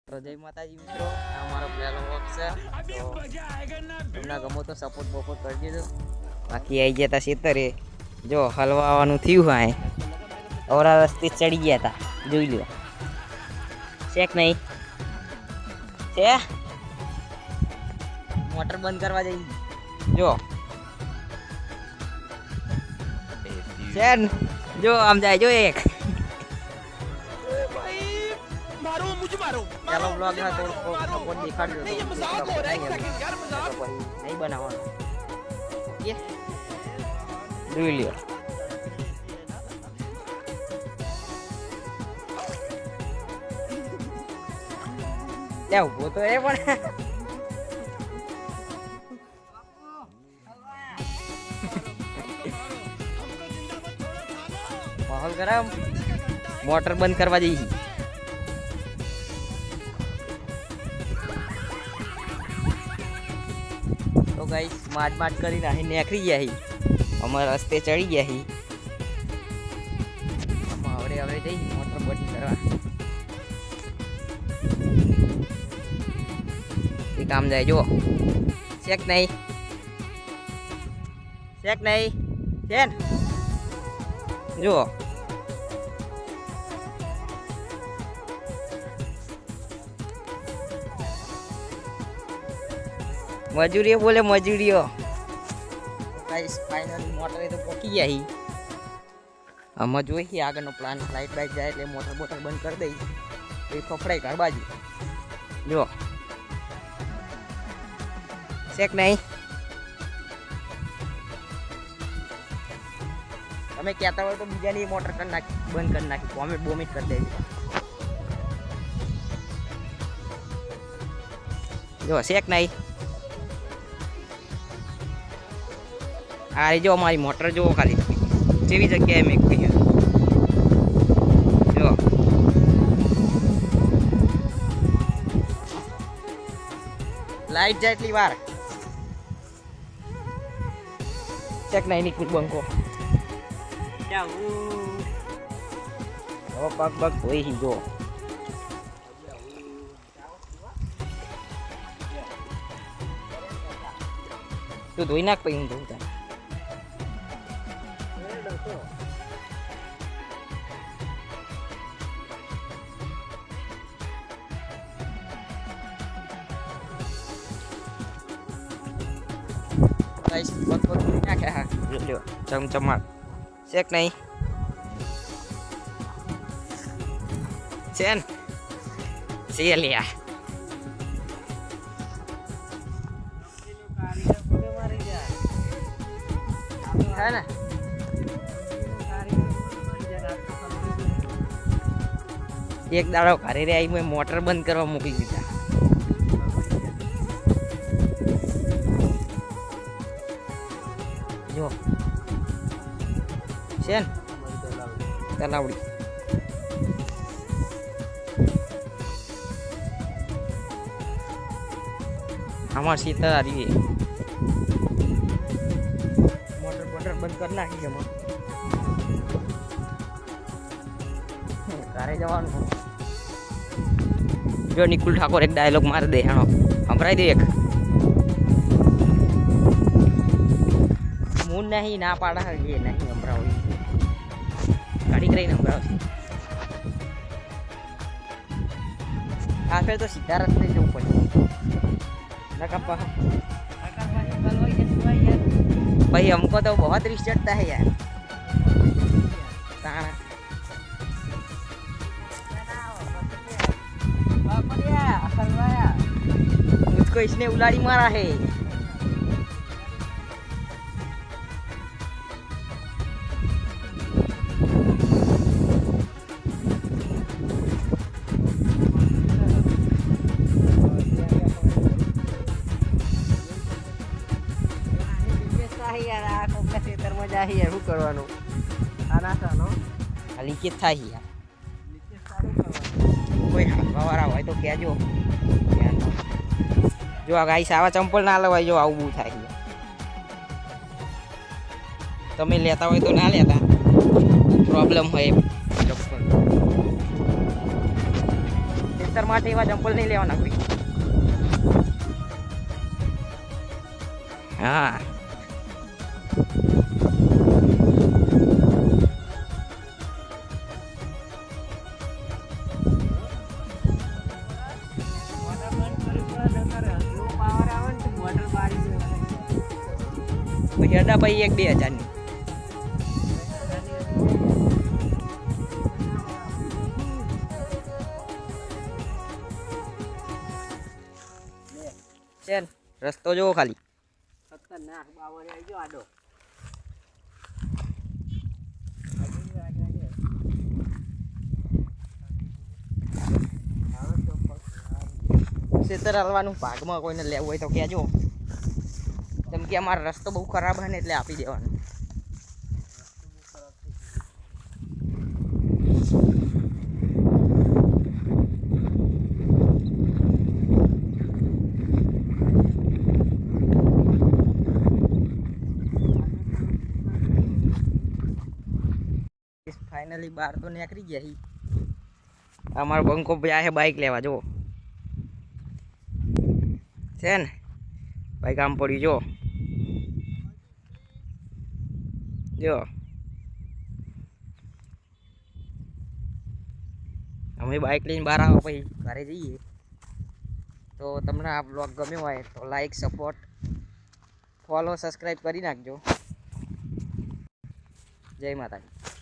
તો જય માતાજી મિત્રો, આ અમારો પહેલો વોક છે. તો તમને ગમો તો સપોર્ટ બપોર્ટ કરી દેજો. બાકી આવી ગયા હતા ખેતરે, જો હલવાવાનું થયું હા અવરા રસ્તે ચડી ગયા હતા, જોઈ લો શેક નહીં છે. મોટર બંધ કરવા જઈ જો છે, જો આમ જાય જો એક ચાલો બ્લોગ ના થોડું દેખાડજો નહીં બનાવવાનો જોઈ લ્યો. ત્યાં ઉભો તો એ પણ માહોલ ગરમ, મોટર બંધ કરવા જઈ. તો ગાઈસ માટ કરીને અહીં નીકળી ગયા, અમારા રસ્તે ચડી ગયા. હવે જઈ મોટર બંધ કરવા એ કામ જાય. જો શેક નહીં છે જો મજૂરીઓ બોલે મજૂરીઓ. ગાઈસ ફાઇનલી મોટર તો પહોંચી ગયા. આમાં જોઈએ આગળનો પ્લાન. લાઈટ બાઈટ જાય એટલે મોટર બોટર બંધ કરી દઈ એ ફફડાઈ ઘર બાજુ. જો શેક નહીં, તમે કહેતા હોય તો બીજાની મોટર કરી નાખી, બંધ કરી નાખી, કોમેન્ટ બોમિટ કરી દેવી. જો શેક નહીં. આ જો અમારી મોટર જુઓ ખાલી જેવી જગ્યાએ મેં કહ્યું. જો લાઈટ જાય એટલી વાર ચેક નહીં નીકળ બંકો. હવે પગ પગ ધોઈ જો તું ધોઈ નાખ પછી હું ધોઈ તા. ચમચમાટ શેક નહીં છે ને છે લ્યા. હે ને એક દાડો ઘરે રે આવી મેં મોટર બંધ કરવા મોકલી દીધા. જો છે ને તલાવડી અમાર સીતા આવી મોટર બોટર બંધ કરી નાખી છે. ઘરે જવાનું. જો નિકુલ ઠાકોર એક ડાયલોગ મારી દે, હાણો સંભળાઈ દે એક. મૂન નહીં ના પાડા એ નહીં સંભળાવું, ગાડી કરીને સંભળાવશે. આ ફેર તો સીધા રસ્તે જવું પડે. भाई हमको तो बहुत रिस्क चढ़ता है यार. मुझको इसने उलाड़ी मारा है. શું કરવાનું આ લીકેજ થાય યાર. કોઈ હાથવાવાળા હોય તો કહેજો. જો આ ગાઈસ આવા ચંપલ ના લેવાય, જો આવું બહુ થાય. તમે લેતા હોય તો ના લેતા, પ્રોબ્લેમ હોય ચંપલ. ખેતર માટે એવા ચંપલ નહીં લેવાના કોઈ. હા હેડા ભાઈ 1-2 હજારની. ચાલ રસ્તો જોવો ખાલી. ખતરનાક બાવળે આવી ગયો આડો. ખેતર હાલવાનું ભાગમાં કોઈને લેવું હોય તો કહેજો. કેમ કે અમારો રસ્તો બહુ ખરાબ છે ને એટલે આપી દેવાનું. ફાઇનલી બહાર તો નીકળી ગયા હી. અમારો બંકો ભાઈ છે બાઇક લેવા જો છે ને ભાઈ કામ પડ્યું જો અમે બાઇક લઈને બહાર આવો પછી ઘરે જઈએ. તો તમને આ બ્લોગ ગમ્યો હોય તો લાઈક સપોર્ટ ફોલો સબસ્ક્રાઈબ કરી નાખજો. જય માતાજી.